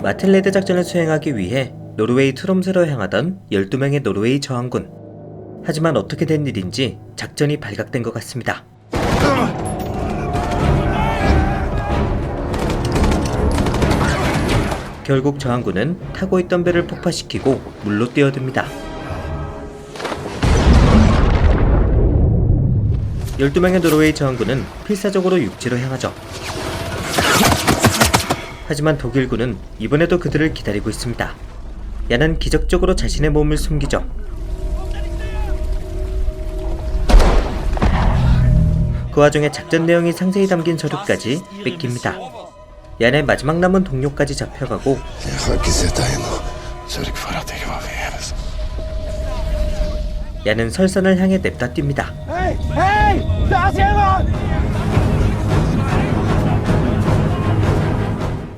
마틸레드 작전을 수행하기 위해 노르웨이 트롬스로 향하던 12명의 노르웨이 저항군. 하지만 어떻게 된 일인지 작전이 발각된 것 같습니다. 결국 저항군은 타고 있던 배를 폭파시키고 물로 뛰어듭니다. 12명의 노르웨이 저항군은 필사적으로 육지로 향하죠. 하지만 독일군은 이번에도 그들을 기다리고 있습니다. 야는 기적적으로 자신의 몸을 숨기죠. 그 와중에 작전 내용이 상세히 담긴 서류까지 뺏깁니다. 야의 마지막 남은 동료까지 잡혀가고 야는 설산을 향해 냅다 뜁니다.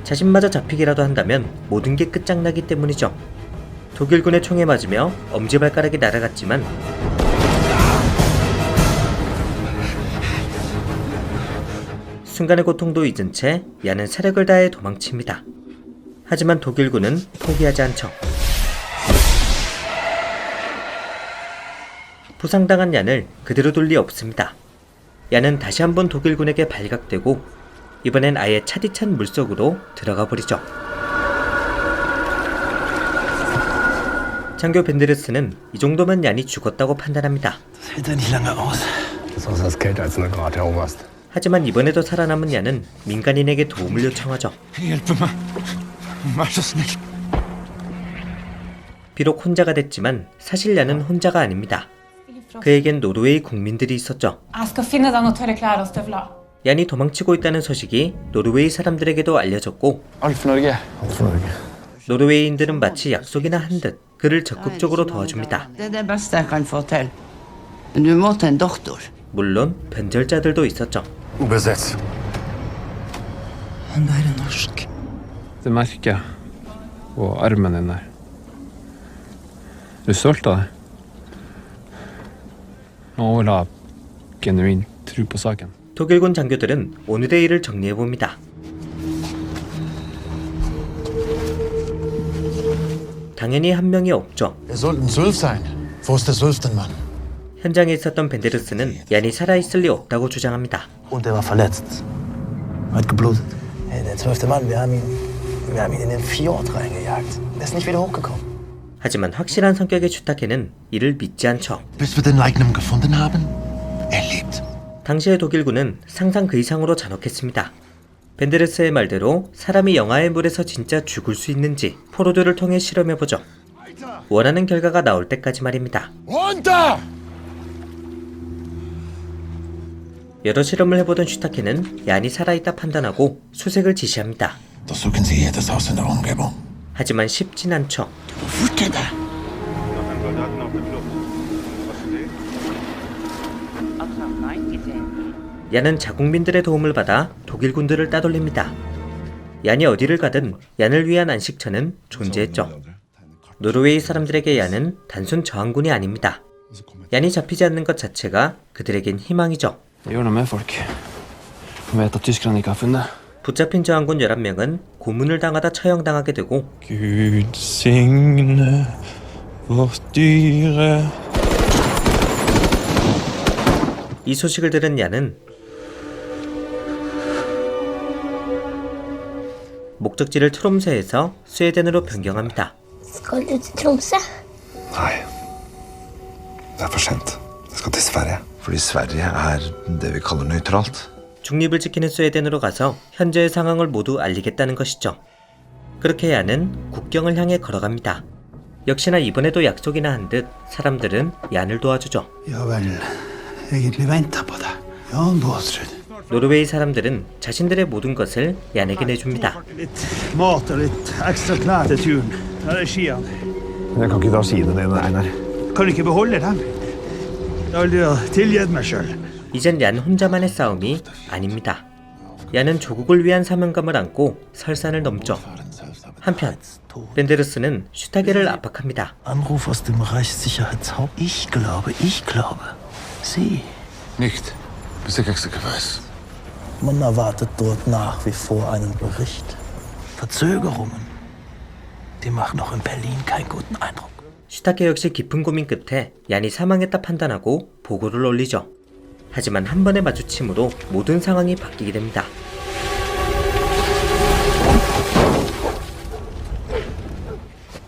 자신마저 잡히기라도 한다면 모든 게 끝장나기 때문이죠. 독일군의 총에 맞으며 엄지발가락이 날아갔지만 순간의 고통도 잊은 채 야는 세력을 다해 도망칩니다. 하지만 독일군은 포기하지 않죠. 부상당한 얀을 그대로 둘 리 없습니다. 얀은 다시 한번 독일군에게 발각되고 이번엔 아예 차디찬 물속으로 들어가 버리죠. 장교 벤데르스는 이 정도면 얀이 죽었다고 판단합니다. 하지만 이번에도 살아남은 얀은 민간인에게 도움을 요청하죠. 비록 혼자가 됐지만 사실 얀은 혼자가 아닙니다. 그에겐 노르웨이 국민들이 있었죠. 얀이 도망치고 있다는 소식이 노르웨이 사람들에게도 알려졌고 노르웨이인들은 마치 약속이나 한 듯 그를 적극적으로 도와줍니다. 물론 변절자들도 있었죠. Det merker jeg på armen din der. Du er stolt av det? Og vil ha genuin tro på saken. 독일군 장교들은 오늘의 일을 정리해봅니다. 당연히 한 명이 없죠. 현장에 있었던 벤데르스는 얀이 살아있을 리 없다고 주장합니다. 하지만 확실한 성격의 슈타케는 이를 믿지 않죠. 당시의 독일군은 상상 그 이상으로 잔혹했습니다. 벤데르스의 말대로 사람이 영하의 물에서 진짜 죽을 수 있는지 포로들을 통해 실험해보죠. 원하는 결과가 나올 때까지 말입니다. 여러 실험을 해보던 슈타케는 얀이 살아있다 판단하고 수색을 지시합니다. 하지만 쉽진 않죠. 얀은 자국민들의 도움을 받아 독일군들을 따돌립니다. 얀이 어디를 가든 얀을 위한 안식처는 존재했죠. 노르웨이 사람들에게 얀은 단순 저항군이 아닙니다. 얀이 잡히지 않는 것 자체가 그들에겐 희망이죠. 붙잡힌 저항군 11명은 고문을 당하다 처형당하게 되고 이 소식을 들은 얀은 목적지를 트롬스에서 스웨덴으로 변경합니다. Skal du til Tromsø? Nei. Det er for sent. Jeg skal til Sverige. Fordi Sverige det vi kaller nøytralt. 중립을 지키는 스웨덴으로 가서 현재의 상황을 모두 알리겠다는 것이죠. 그렇게 얀은 국경을 향해 걸어갑니다. 역시나 이번에도 약속이나 한 듯 사람들은 얀을 도와주죠. 노르웨이 사람들은 자신들의 모든 것을 얀에게 내줍니다. Jeg kan ikke dra skiene dine, Einar. Kan ikke beholde dem. Da vil jeg tilgitt meg selv. 이젠 얀 혼자만의 싸움이 아닙니다. 얀은 조국을 위한 사명감을 안고 설산을 넘죠. 한편 벤데르스는 슈타게를 압박합니다. Anruf aus dem Reichssicherheitshaupt. Ich glaube. Sie. Nicht. Bis jeg ikke weiß. Man erwartet dort nach wie vor einen Bericht. Verzögerungen. Die macht noch in Berlin keinen guten Eindruck. 슈타케 역시 깊은 고민 끝에 얀이 사망했다 판단하고 보고를 올리죠. 하지만 한 번의 마주침으로 모든 상황이 바뀌게 됩니다.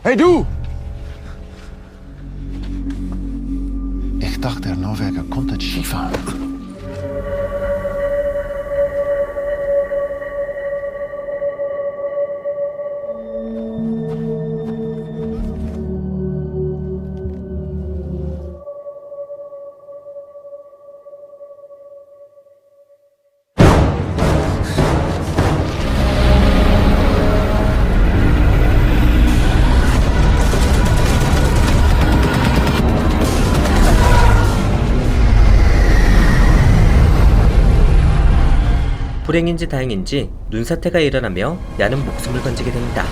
Hey du! Ich dachte, der Norweger kommt uit Skifahren. 불행인지 다행인지 눈사태가 일어나며 얀은 목숨을 건지게 됩니다.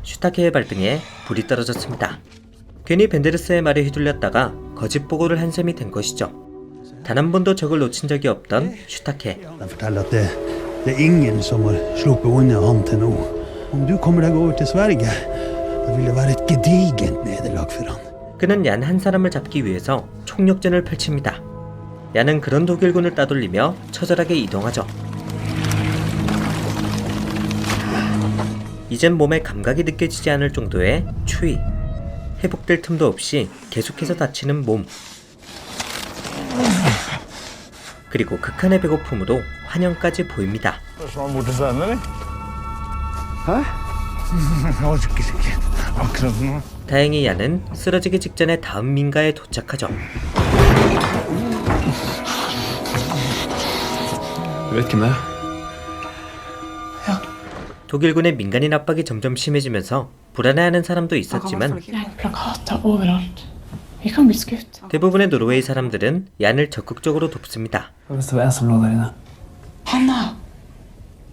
슈타케의 발등에 불이 떨어졌습니다. 괜히 벤데르스의 말에 휘둘렸다가 거짓 보고를 한 셈이 된 것이죠. 단 한 번도 적을 놓친 적이 없던 슈타케. De forteller at det er ingen som har sluppet unna han til nå. Om du kommer deg over til Sverige, da vil det være et gedigent nederlag for han. 그는 얀 한 사람을 잡기 위해서 총력전을 펼칩니다. 얀은 그런 독일군을 따돌리며 처절하게 이동하죠. 이젠 몸에 감각이 느껴지지 않을 정도의 추위. 회복될 틈도 없이 계속해서 다치는 몸. 그리고 극한의 배고픔으로 환영까지 보입니다. 다행히 얀은 쓰러지기 직전에 다음 민가에 도착하죠. Du vet hvem det er? 독일군의 민간인 압박이 점점 심해지면서 불안해하는 사람도 있었지만 plakater overalt. Vi kan bli skutt. 대부분의 노르웨이 사람들은 얀을 적극적으로 돕습니다. Hvis det var jeg som lå der inne. Hanna!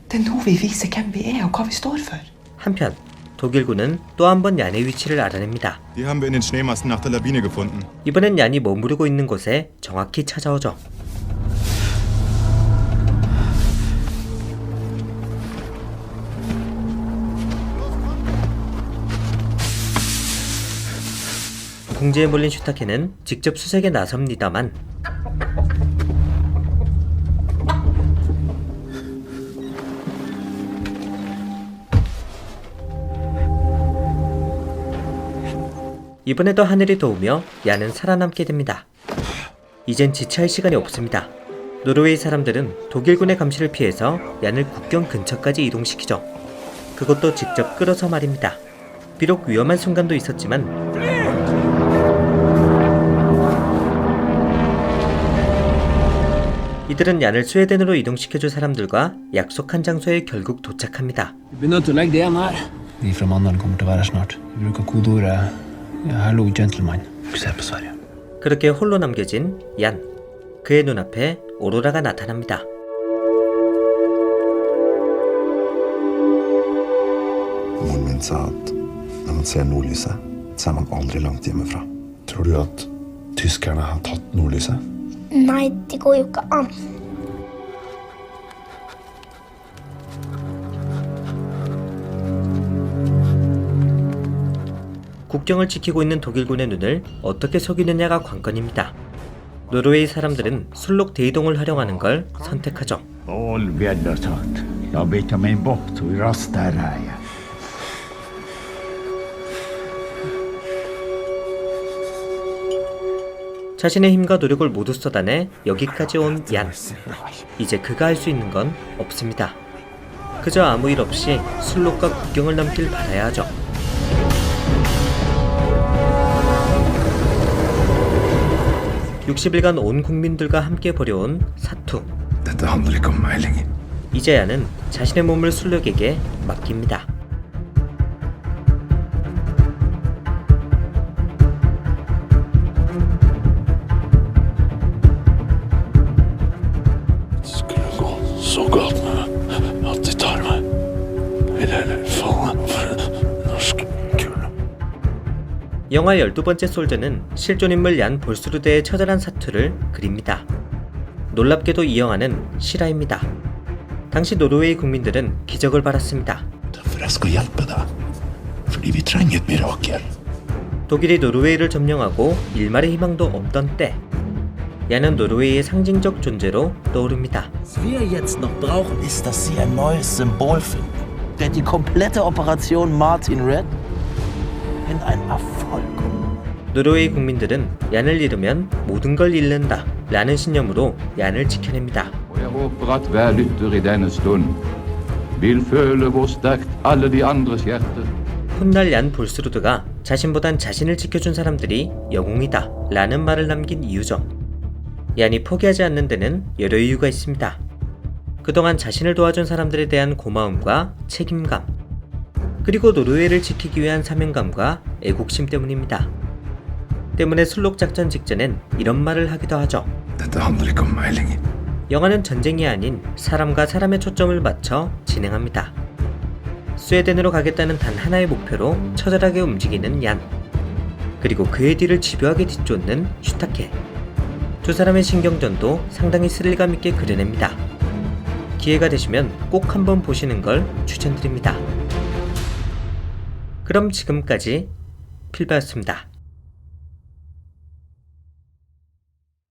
Det er nå vi viser hvem vi er og hva vi står for. 한편 독일군은 또 한 번 얀의 위치를 알아냅니다. Die haben wir in den Schneemassen nach der Lawine gefunden. 이번엔 얀이 머무르고 있는 곳에 정확히 찾아오죠. 궁지에 몰린 슈타케는 직접 수색에 나섭니다만 이번에도 하늘이 도우며 얀은 살아남게 됩니다. 이젠 지체할 시간이 없습니다. 노르웨이 사람들은 독일군의 감시를 피해서 얀을 국경 근처까지 이동시키죠. 그것도 직접 끌어서 말입니다. 비록 위험한 순간도 있었지만 이들은 얀을 스웨덴으로 이동시켜줄 사람들과 약속한 장소에 결국 도착합니다. Vi blir nødt til å legge det igjen her. Vi fra Mandal kommer til å være her snart. Vi bruker kodeordet Hello Gentleman. Fokuser på Sverige. 그렇게 홀로 남겨진 얀. 그의 눈앞에 오로라가 나타납니다. Moren min sa at når man ser nordlyset, så er man aldri langt hjemmefra. Tror du at tyskerne har tatt nordlyset? Nei, det går jo ikke an. 국경을 지키고 있는 독일군의 눈을 어떻게 속이느냐가 관건입니다. 노르웨이 사람들은 술록 대이동을 활용하는 걸 선택하죠. 자신의 힘과 노력을 모두 쏟아내 여기까지 온 얀. 이제 그가 할 수 있는 건 없습니다. 그저 아무 일 없이 술록과 국경을 넘길 바라야 하죠. (60일간) 온 국민들과 함께 벌여온 사투. Dette handler ikke om meg lenger. 이제 얀은 자신의 몸을 술록에게 맡깁니다. 영화 12번째 솔저는 실존인물 얀 볼스루드의 처절한 사투를 그립니다. 놀랍게도 이 영화는 실화입니다. 당시 노르웨이 국민들은 기적을 바랐습니다. For jeg skal hjelpe deg. Fordi vi trenger et mirakel. 독일이 노르웨이를 점령하고 일말의 희망도 없던 때, 야는 노르웨이의 상징적 존재로 떠오릅니다. Was wir jetzt noch brauchen, ist, dass sie ein neues Symbol finden, der die komplette Operation Martin Red in ein Erfolg. 노르웨이 국민들은 얀을 잃으면 모든 걸 잃는다 라는 신념으로 얀을 지켜냅니다. Jeg håper at hver lytter i denne stund vil føle hvor sterkt alle de andres hjerter. 훗날 얀 볼스루드가 자신보단 자신을 지켜준 사람들이 영웅이다 라는 말을 남긴 이유죠. 얀이 포기하지 않는 데는 여러 이유가 있습니다. 그동안 자신을 도와준 사람들에 대한 고마움과 책임감, 그리고 노르웨이를 지키기 위한 사명감과 애국심 때문입니다. 때문에 슬록 작전 직전엔 이런 말을 하기도 하죠. Dette handler ikke om meg lenger. 영화는 전쟁이 아닌 사람과 사람의 초점을 맞춰 진행합니다. 스웨덴으로 가겠다는 단 하나의 목표로 처절하게 움직이는 얀, 그리고 그의 뒤를 집요하게 뒤쫓는 슈타케. 두 사람의 신경전도 상당히 스릴감 있게 그려냅니다. 기회가 되시면 꼭 한번 보시는 걸 추천드립니다. 그럼 지금까지 필바였습니다.